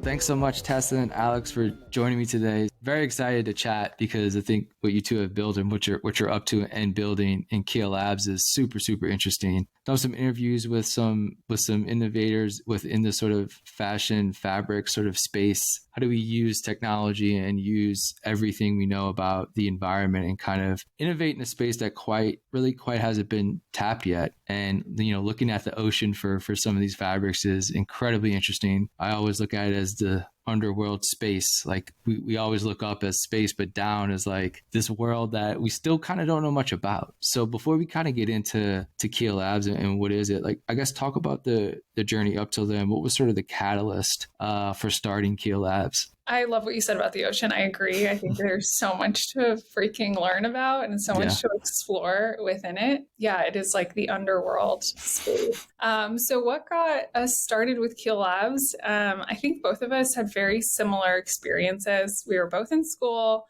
thanks so much, Tessa and Alex, for joining me today. Very excited to chat because I think what you two have built and what you're up to and building in Keel Labs is super, super interesting. Done some interviews with some innovators within the sort of fashion fabric sort of space. How do we use technology and use everything we know about the environment and kind of innovate in a space that quite hasn't been tapped yet? And, looking at the ocean for some of these fabrics is incredibly interesting. I always look at it as the underworld space. Like we always look up as space, but down is like this world that we still kind of don't know much about. So before we kind of get into Keel Labs and what is it, like, I guess talk about the journey up till then. What was sort of the catalyst for starting Keel Labs? I love what you said about the ocean. I agree. I think there's so much to freaking learn about and so much to explore within it. Yeah, it is like the underworld space. So what got us started with Keel Labs? I think both of us had very similar experiences. We were both in school,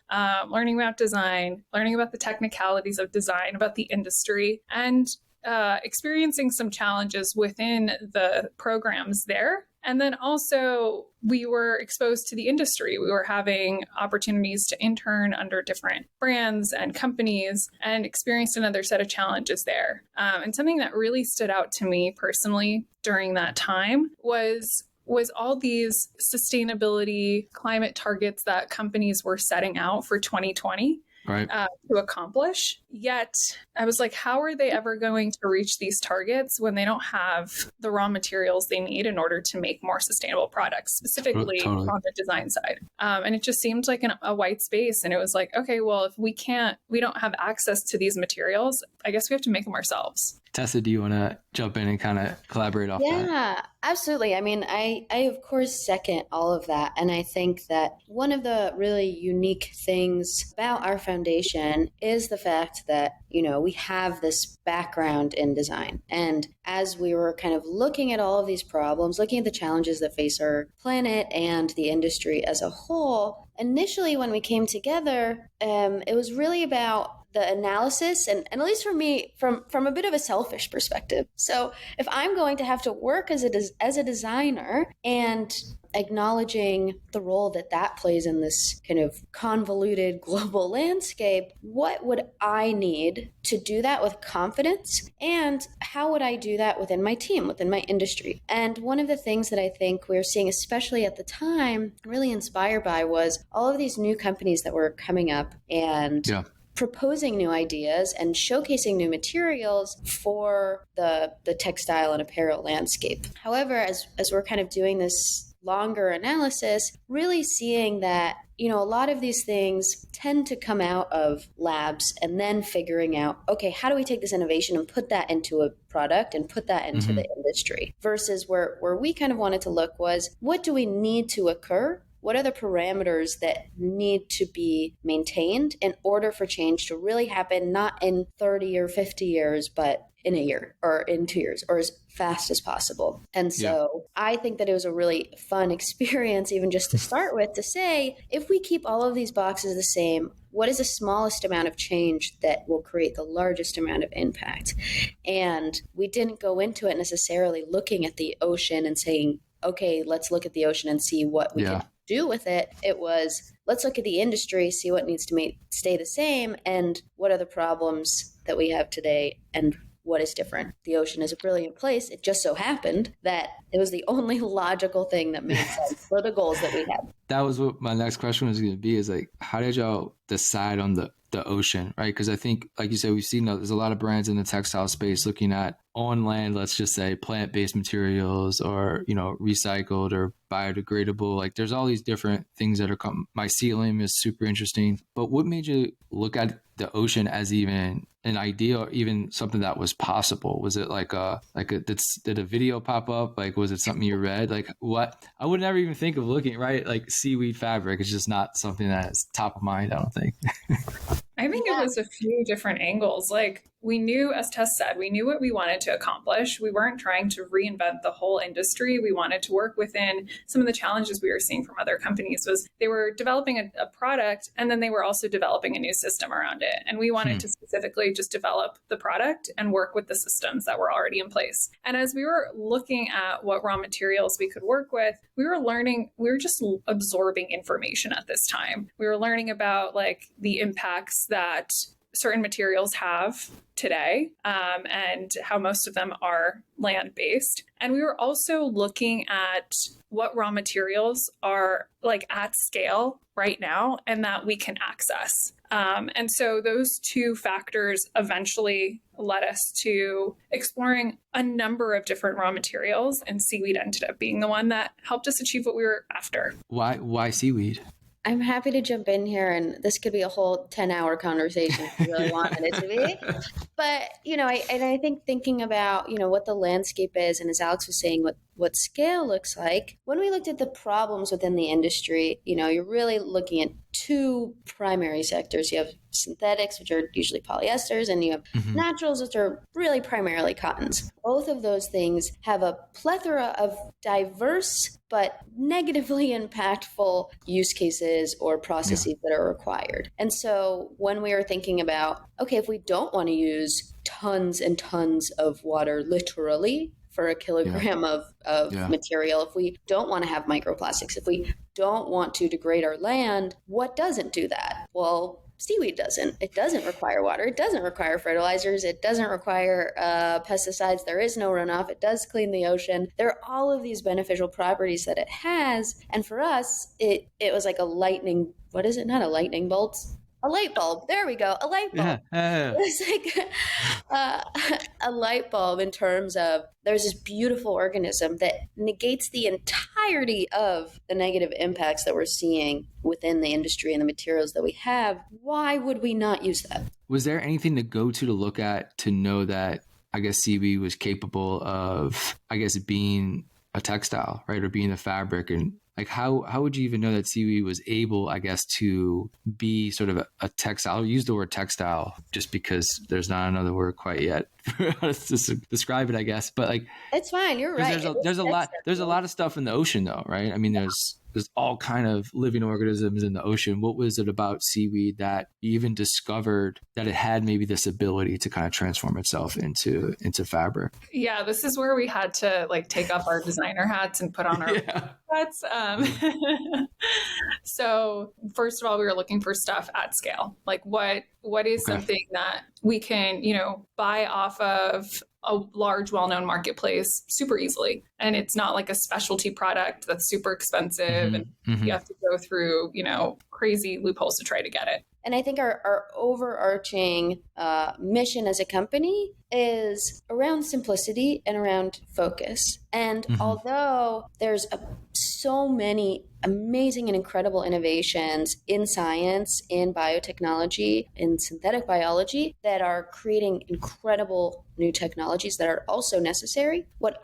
learning about design, learning about the technicalities of design, about the industry, and experiencing some challenges within the programs there. And then also we were exposed to the industry. We were having opportunities to intern under different brands and companies and experienced another set of challenges there. And something that really stood out to me personally during that time was all these sustainability climate targets that companies were setting out for 2020. Right. To accomplish. Yet I was like, how are they ever going to reach these targets when they don't have the raw materials they need in order to make more sustainable products, specifically on the design side? And it just seemed like a white space. And it was like, okay, well, if we don't have access to these materials, I guess we have to make them ourselves. Tessa, do you want to jump in and kind of collaborate off that? Yeah, absolutely. I mean, I of course second all of that. And I think that one of the really unique things about our foundation is the fact that, we have this background in design. And as we were kind of looking at all of these problems, looking at the challenges that face our planet and the industry as a whole, initially when we came together, it was really about the analysis and at least for me from a bit of a selfish perspective. So if I'm going to have to work as a designer and acknowledging the role that plays in this kind of convoluted global landscape, what would I need to do that with confidence? And how would I do that within my team, within my industry? And one of the things that I think we were seeing, especially at the time, really inspired by was all of these new companies that were coming up and proposing new ideas and showcasing new materials for the textile and apparel landscape. However, as we're kind of doing this longer analysis, really seeing that, a lot of these things tend to come out of labs and then figuring out, okay, how do we take this innovation and put that into a product and put that into the industry? Versus where we kind of wanted to look was, what do we need to occur? What are the parameters that need to be maintained in order for change to really happen, not in 30 or 50 years, but in a year or in 2 years or as fast as possible? And so I think that it was a really fun experience, even just to start with, to say, if we keep all of these boxes the same, what is the smallest amount of change that will create the largest amount of impact? And we didn't go into it necessarily looking at the ocean and saying, okay, let's look at the ocean and see what we can do with it. It was, let's look at the industry, see what needs to stay the same, and what are the problems that we have today, and what is different. The ocean is a brilliant place. It just so happened that it was the only logical thing that made sense for the goals that we had. That was what my next question was going to be, is like, how did y'all decide on the ocean, right? Because I think, like you said, we've seen there's a lot of brands in the textile space looking at on land, let's just say plant-based materials or, recycled or biodegradable. Like there's all these different things that are mycelium is super interesting. But what made you look at the ocean as even an idea or even something that was possible? Was it did a video pop up? Like, was it something you read? Like what? I would never even think of looking, right? Like seaweed fabric is just not something that is top of mind, I don't think. I think it was a few different angles. Like we knew, as Tess said, we knew what we wanted to accomplish. We weren't trying to reinvent the whole industry. We wanted to work within some of the challenges we were seeing from other companies was they were developing a product and then they were also developing a new system around it. And we wanted to specifically just develop the product and work with the systems that were already in place. And as we were looking at what raw materials we could work with, we were just absorbing information at this time. We were learning about like the impacts that certain materials have today, and how most of them are land-based. And we were also looking at what raw materials are like at scale right now and that we can access. And so those two factors eventually led us to exploring a number of different raw materials, and seaweed ended up being the one that helped us achieve what we were after. Why seaweed? I'm happy to jump in here, and this could be a whole 10-hour conversation if you really wanted it to be. But, I think thinking about, what the landscape is, and as Aleks was saying, what scale looks like, when we looked at the problems within the industry, you're really looking at two primary sectors. You have synthetics, which are usually polyesters, and you have naturals, which are really primarily cottons. Both of those things have a plethora of diverse but negatively impactful use cases or processes that are required. And so when we were thinking about, okay, if we don't want to use tons and tons of water, literally, for a kilogram of material, if we don't want to have microplastics, if we don't want to degrade our land, what doesn't do that? Well, seaweed doesn't. It doesn't require water. It doesn't require fertilizers. It doesn't require pesticides. There is no runoff. It does clean the ocean. There are all of these beneficial properties that it has. And for us, it was like a lightning, what is it? Not a lightning bolt. A light bulb. There we go. A light bulb. Yeah. It's like a light bulb in terms of there's this beautiful organism that negates the entirety of the negative impacts that we're seeing within the industry and the materials that we have. Why would we not use that? Was there anything to go to look at to know that, I guess, seaweed was capable of, I guess, being a textile, right? Or being a fabric? And like, how would you even know that seaweed was able, I guess, to be sort of a textile? I'll use the word textile just because there's not another word quite yet for us to describe it, I guess. But like, it's fine. You're right. There's a lot of stuff in the ocean, though, right? I mean, there's all kind of living organisms in the ocean. What was it about seaweed that you even discovered that it had maybe this ability to kind of transform itself into fabric? Yeah, this is where we had to like take off our designer hats and put on our hats. So first of all, we were looking for stuff at scale. Like what is something that we can, buy off of a large, well-known marketplace super easily. And it's not like a specialty product that's super expensive and you have to go through, crazy loopholes to try to get it. And I think our overarching mission as a company is around simplicity and around focus. And although there's so many amazing and incredible innovations in science, in biotechnology, in synthetic biology that are creating incredible new technologies that are also necessary, what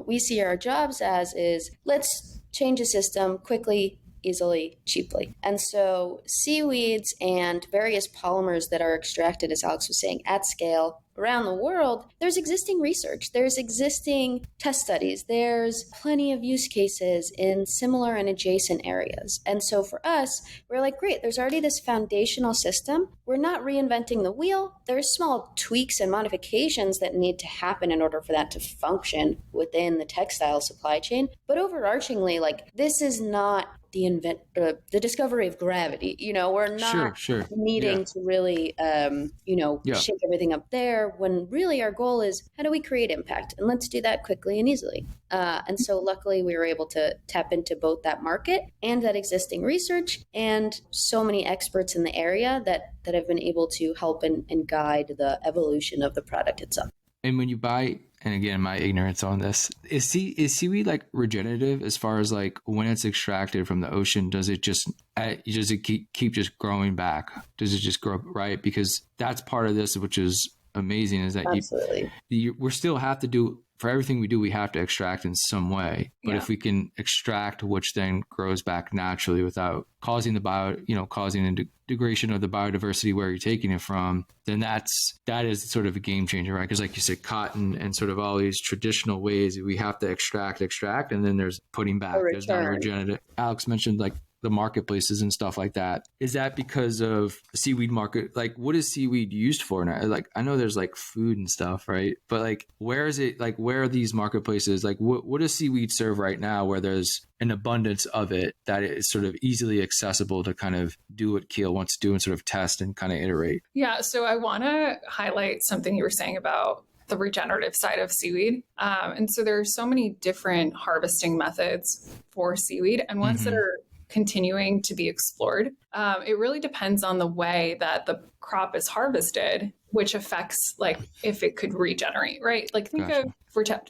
we see our jobs as is let's change a system quickly, easily, cheaply. And so seaweeds and various polymers that are extracted, as Aleks was saying, at scale around the world, there's existing research, there's existing test studies, there's plenty of use cases in similar and adjacent areas. And so for us, we're like, great, there's already this foundational system. We're not reinventing the wheel. There's small tweaks and modifications that need to happen in order for that to function within the textile supply chain. But overarchingly, like, this is not the discovery of gravity. We're not needing to really, shake everything up there, when really our goal is how do we create impact? And let's do that quickly and easily. And so luckily we were able to tap into both that market and that existing research and so many experts in the area that have been able to help and guide the evolution of the product itself. And when you buy, and again, my ignorance on this, is seaweed like regenerative as far as like when it's extracted from the ocean, does it keep just growing back? Does it just grow, right? Because that's part of this, which is amazing, is that absolutely we still have to do for everything we do, we have to extract in some way. But if we can extract, which then grows back naturally without causing causing a degradation of the biodiversity where you're taking it from, then that is sort of a game changer, right? Because like you said, cotton and sort of all these traditional ways we have to extract, and then there's putting back, there's not regenerative. Aleks mentioned like the marketplaces and stuff like that. Is that because of the seaweed market? Like, what is seaweed used for now? Like, I know there's like food and stuff, right? But like, where is it? Like, where are these marketplaces? Like, what does seaweed serve right now where there's an abundance of it that is sort of easily accessible to kind of do what Keel wants to do and sort of test and kind of iterate? Yeah. So I want to highlight something you were saying about the regenerative side of seaweed. And so there are so many different harvesting methods for seaweed and ones that are continuing to be explored. It really depends on the way that the crop is harvested, which affects like if it could regenerate, right? Like think of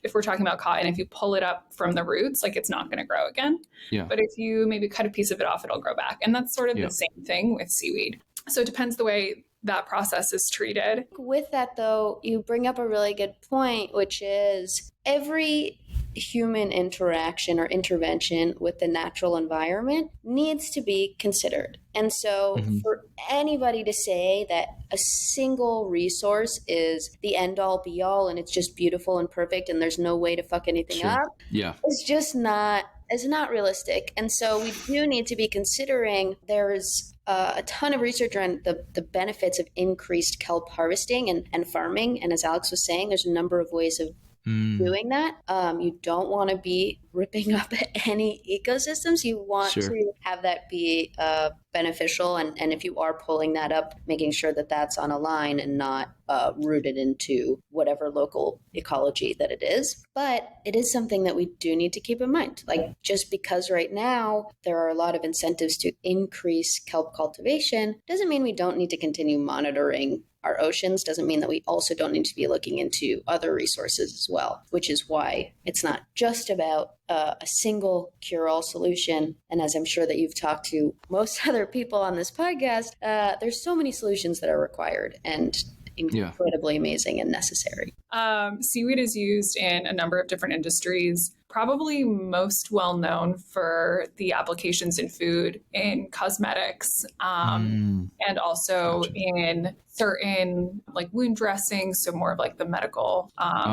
if we're talking about cotton, if you pull it up from the roots, like it's not going to grow again. Yeah. But if you maybe cut a piece of it off, it'll grow back. And that's sort of the same thing with seaweed. So it depends the way that process is treated. With that though, you bring up a really good point, which is every human interaction or intervention with the natural environment needs to be considered. And so for anybody to say that a single resource is the end all be all and it's just beautiful and perfect and there's no way to fuck anything up, it's just not realistic. And so we do need to be considering there's a ton of research around the benefits of increased kelp harvesting and farming. And as Aleks was saying, there's a number of ways of doing that. You don't want to be ripping up any ecosystems. You want to have that be beneficial. And if you are pulling that up, making sure that that's on a line and not rooted into whatever local ecology that it is. But it is something that we do need to keep in mind. Like just because right now there are a lot of incentives to increase kelp cultivation doesn't mean we don't need to continue monitoring our oceans, doesn't mean that we also don't need to be looking into other resources as well, which is why it's not just about a single cure-all solution. And as I'm sure that you've talked to most other people on this podcast, there's so many solutions that are required and incredibly amazing and necessary. Seaweed is used in a number of different industries, probably most well known for the applications in food, in cosmetics, and also in certain like wound dressings, so more of like the medical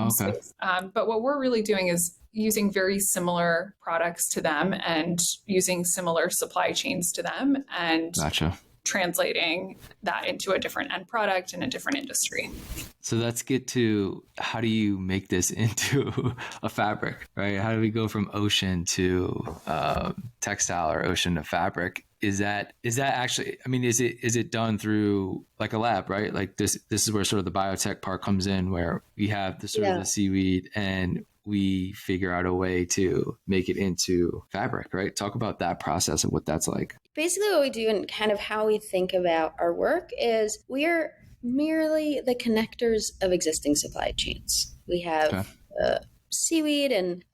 space. But what we're really doing is using very similar products to them and using similar supply chains to them and translating that into a different end product in a different industry. So let's get to how do you make this into a fabric, right? How do we go from ocean to textile or ocean to fabric? Is that actually, I mean, is it done through like a lab, right? Like this is where sort of the biotech part comes in, where we have the sort of the seaweed and we figure out a way to make it into fabric, right? Talk about that process and what that's like. Basically what we do and kind of how we think about our work is we're merely the connectors of existing supply chains. We have seaweed and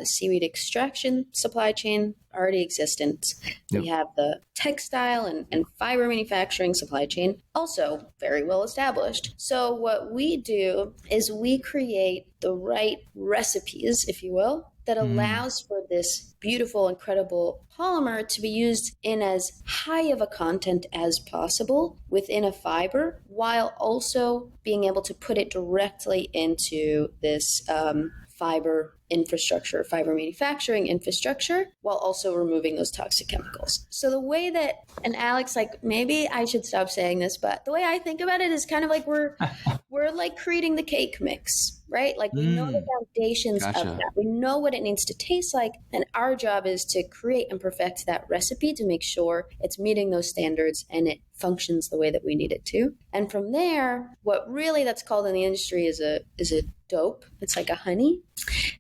seaweed extraction supply chain already existent. We have the textile and fiber manufacturing supply chain also very well established. So what we do is we create the right recipes, if you will, that allows for this beautiful, incredible polymer to be used in as high of a content as possible within a fiber, while also being able to put it directly into this fiber infrastructure, fiber manufacturing infrastructure, while also removing those toxic chemicals. So the way that, and Aleks, like maybe I should stop saying this, but the way I think about it is kind of like we're like creating the cake mix, right? Like we know the foundations of that. We know what it needs to taste like. And our job is to create and perfect that recipe to make sure it's meeting those standards and it functions the way that we need it to. And from there, what really that's called in the industry is a dope. It's like a honey.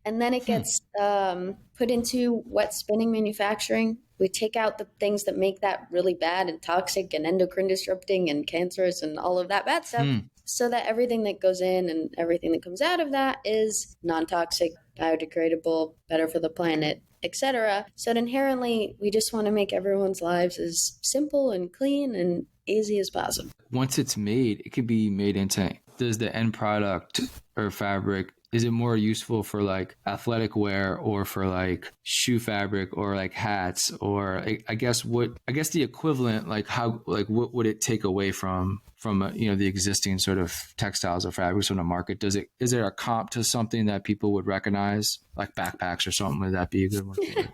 And then it gets put into wet spinning manufacturing. We take out the things that make that really bad and toxic and endocrine disrupting and cancerous and all of that bad stuff, so that everything that goes in and everything that comes out of that is non-toxic, biodegradable, better for the planet, etc. So inherently, we just want to make everyone's lives as simple and clean and easy as possible. Once it's made, it could be made into, does the end product or fabric, is it more useful for like athletic wear or for like shoe fabric or like hats, or I guess the equivalent, like how, like what would it take away from the existing sort of textiles or fabrics on the market? Is there a comp to something that people would recognize, like backpacks or something? Would that be a good one for it?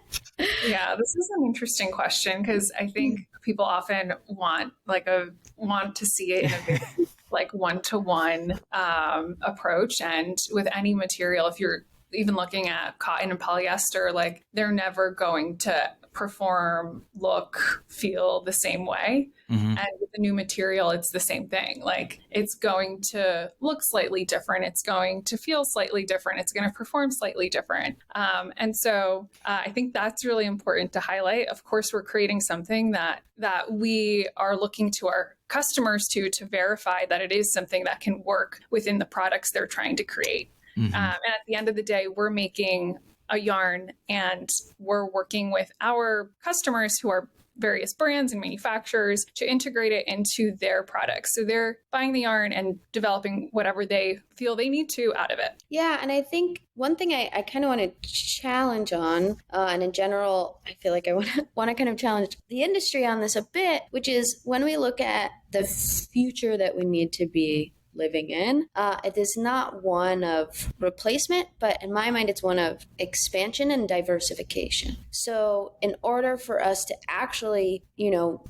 Yeah, this is an interesting question, because I think people often want to see it in a very like one-to-one approach. And with any material, if you're even looking at cotton and polyester, like they're never going to perform, look, feel the same way. Mm-hmm. And with the new material, it's the same thing. Like it's going to look slightly different. It's going to feel slightly different. It's going to perform slightly different. And so I think that's really important to highlight. Of course, we're creating something that we are looking to our customers to verify that it is something that can work within the products they're trying to create. Mm-hmm. And at the end of the day, we're making a yarn and we're working with our customers who are various brands and manufacturers to integrate it into their products. So they're buying the yarn and developing whatever they feel they need to out of it. Yeah. And I think one thing I kind of want to challenge on, and in general, I feel like I want to kind of challenge the industry on this a bit, which is when we look at the future that we need to be living in, it is not one of replacement, but in my mind, it's one of expansion and diversification. So in order for us to actually,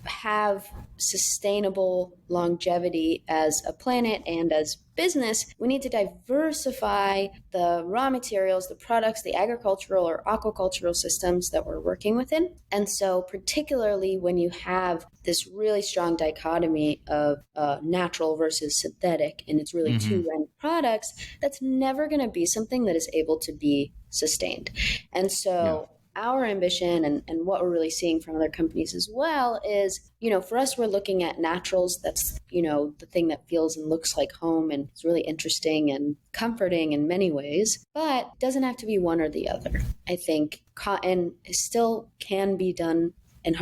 have sustainable longevity as a planet and as business, we need to diversify the raw materials, the products, the agricultural or aquacultural systems that we're working within. And so particularly when you have this really strong dichotomy of natural versus synthetic, and it's really two end products, that's never going to be something that is able to be sustained. And so our ambition and what we're really seeing from other companies as well is, for us, we're looking at naturals. That's, the thing that feels and looks like home and it's really interesting and comforting in many ways, but it doesn't have to be one or the other. I think cotton still can be done in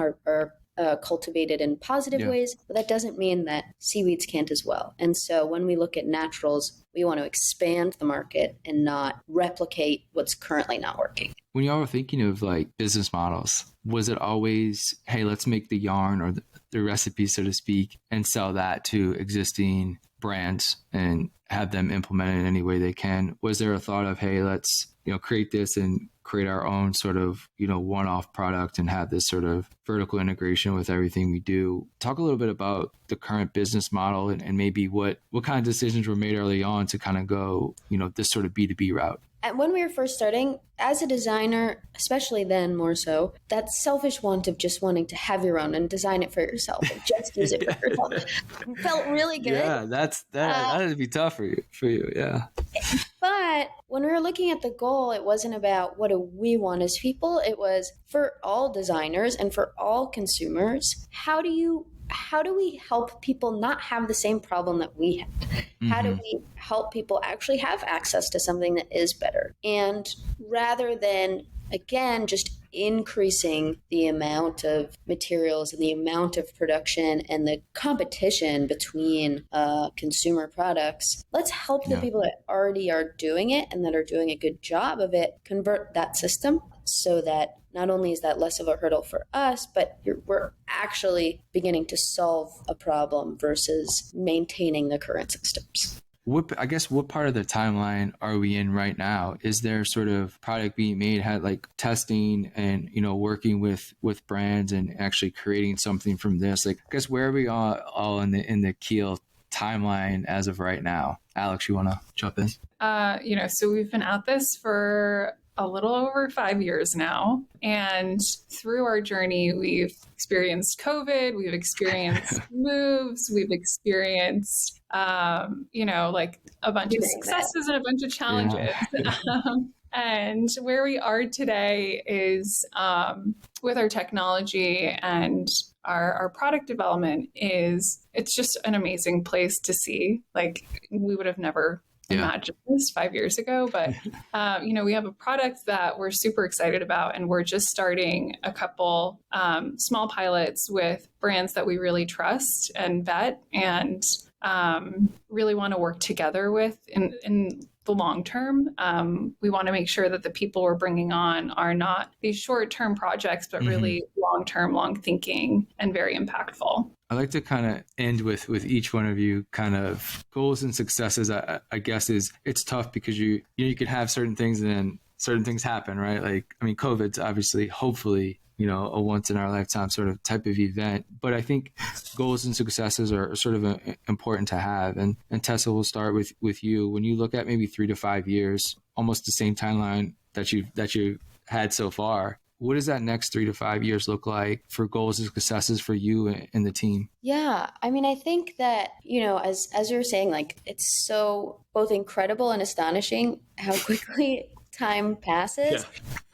cultivated in positive ways, but that doesn't mean that seaweeds can't as well. And so when we look at naturals, we want to expand the market and not replicate what's currently not working. When y'all were thinking of like business models, was it always, hey, let's make the yarn or the recipe, so to speak, and sell that to existing brands and have them implement it in any way they can? Was there a thought of, hey, let's, create this and create our own sort of, one-off product and have this sort of vertical integration with everything we do? Talk a little bit about the current business model and maybe what kind of decisions were made early on to kind of go, this sort of B2B route. And when we were first starting, as a designer, especially then more so, that selfish want of just wanting to have your own and design it for yourself and just use it for yourself felt really good. Yeah, that'd be tough for you. Yeah. But when we were looking at the goal, it wasn't about what do we want as people. It was for all designers and for all consumers. How do we help people not have the same problem that we have? Mm-hmm. How do we help people actually have access to something that is better? And rather than, again, just increasing the amount of materials and the amount of production and the competition between consumer products, let's help the people that already are doing it and that are doing a good job of it convert that system so that not only is that less of a hurdle for us, but we're actually beginning to solve a problem versus maintaining the current systems. What part of the timeline are we in right now? Is there sort of product being made, had like testing and, working with brands and actually creating something from this? Like, I guess where are we all in the Keel timeline as of right now? Aleks, you want to jump in? So we've been at this for a little over 5 years now. And through our journey, we've experienced COVID, we've experienced moves, we've experienced, like a bunch of successes and a bunch of challenges. Yeah. And where we are today is with our technology and our product development it's just an amazing place to see. Like we would have never imagined this 5 years ago, but we have a product that we're super excited about, and we're just starting a couple small pilots with brands that we really trust and vet and really want to work together with in the long term. We want to make sure that the people we're bringing on are not these short-term projects, but really long-term, long thinking, and very impactful. I like to kind of end with each one of you kind of goals and successes. I guess it's tough because you could have certain things and then certain things happen, right? Like, I mean, COVID's obviously, hopefully, a once in our lifetime sort of type of event. But I think goals and successes are sort of important to have. And Tessa, we'll start with you. When you look at maybe 3 to 5 years, almost the same timeline that you've had so far, what does that next 3 to 5 years look like for goals and successes for you and the team? Yeah, I mean, I think that, as you're saying, like, it's so both incredible and astonishing how quickly time passes.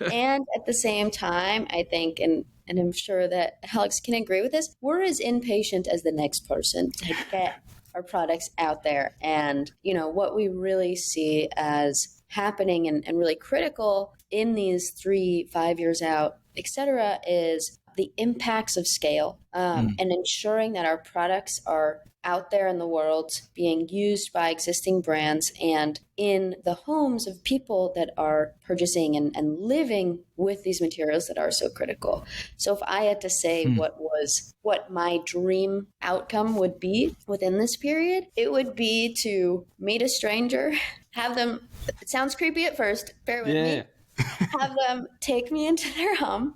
Yeah. And at the same time, I think, and I'm sure that Aleks can agree with this, we're as impatient as the next person to get our products out there. And, what we really see as happening and really critical in these 3-5 years out, et cetera, is the impacts of scale and ensuring that our products are out there in the world being used by existing brands and in the homes of people that are purchasing and living with these materials that are so critical. So if I had to say what my dream outcome would be within this period, it would be to meet a stranger, have them, it sounds creepy at first, bear with me, have them take me into their home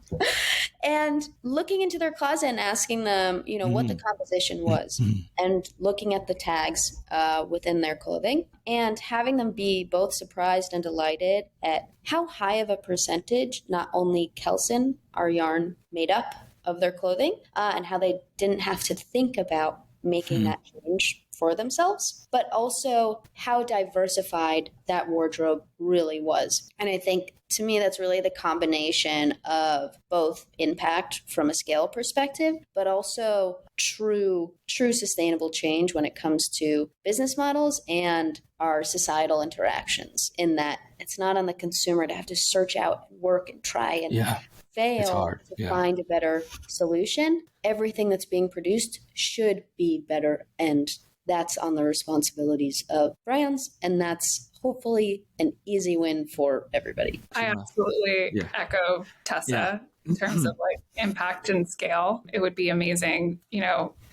and looking into their closet and asking them, what the composition was and looking at the tags within their clothing and having them be both surprised and delighted at how high of a percentage not only Kelsun, our yarn, made up of their clothing and how they didn't have to think about making that change for themselves, but also how diversified that wardrobe really was. And I think to me, that's really the combination of both impact from a scale perspective, but also true sustainable change when it comes to business models and our societal interactions, in that it's not on the consumer to have to search out and work and try and fail to find a better solution. Everything that's being produced should be better, and that's on the responsibilities of brands, and that's hopefully an easy win for everybody. I absolutely echo Tessa in terms of like impact and scale. It would be amazing,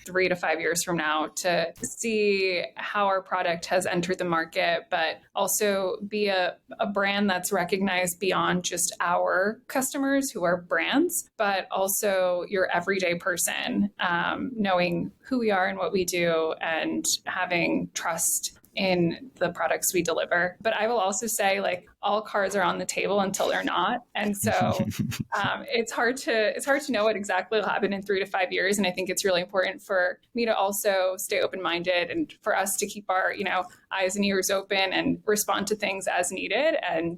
3 to 5 years from now to see how our product has entered the market, but also be a brand that's recognized beyond just our customers who are brands, but also your everyday person, knowing who we are and what we do and having trust in the products we deliver. But I will also say, like, all cards are on the table until they're not. And so it's hard to know what exactly will happen in 3 to 5 years. And I think it's really important for me to also stay open-minded and for us to keep our, eyes and ears open and respond to things as needed and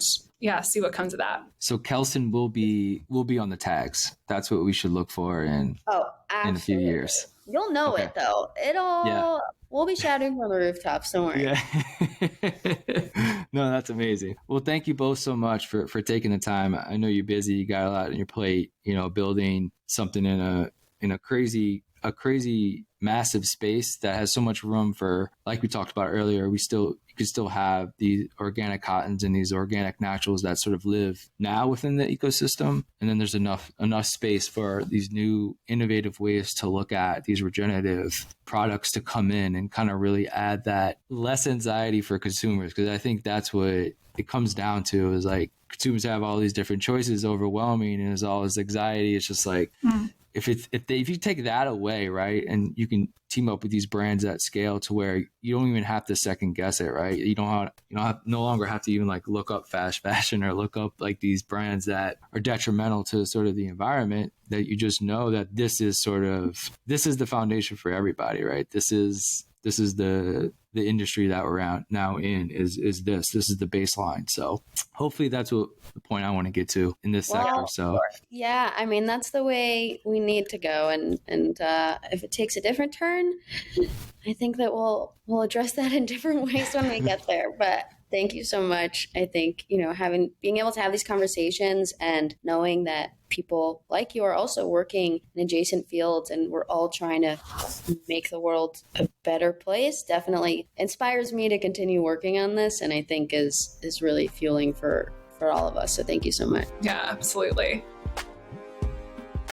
see what comes of that. So Kelsun will be on the tags. That's what we should look for in a few years. You'll know it though. We'll be shouting from the rooftops, don't worry. Yeah. No, that's amazing. Well, thank you both so much for taking the time. I know you're busy. You got a lot on your plate, building something in a crazy massive space that has so much room for, like we talked about earlier, you could still have these organic cottons and these organic naturals that sort of live now within the ecosystem. And then there's enough space for these new innovative ways to look at these regenerative products to come in and kind of really add that less anxiety for consumers. Because I think that's what it comes down to, is like consumers have all these different choices, overwhelming, and there's all this anxiety. It's just like, if you take that away, right, and you can team up with these brands at scale to where you don't even have to second guess it, right? You no longer have to even like look up fast fashion or look up like these brands that are detrimental to sort of the environment, that you just know that this is the foundation for everybody, right? This is the industry that we're now in is this is the baseline. So hopefully that's what the point I want to get to in this sector. So yeah, I mean, that's the way we need to go. And if it takes a different turn, I think that we'll address that in different ways when we get there. But Thank you so much. I think, being able to have these conversations and knowing that people like you are also working in adjacent fields and we're all trying to make the world a better place definitely inspires me to continue working on this, and I think is really fueling for all of us. So thank you so much. Yeah, absolutely.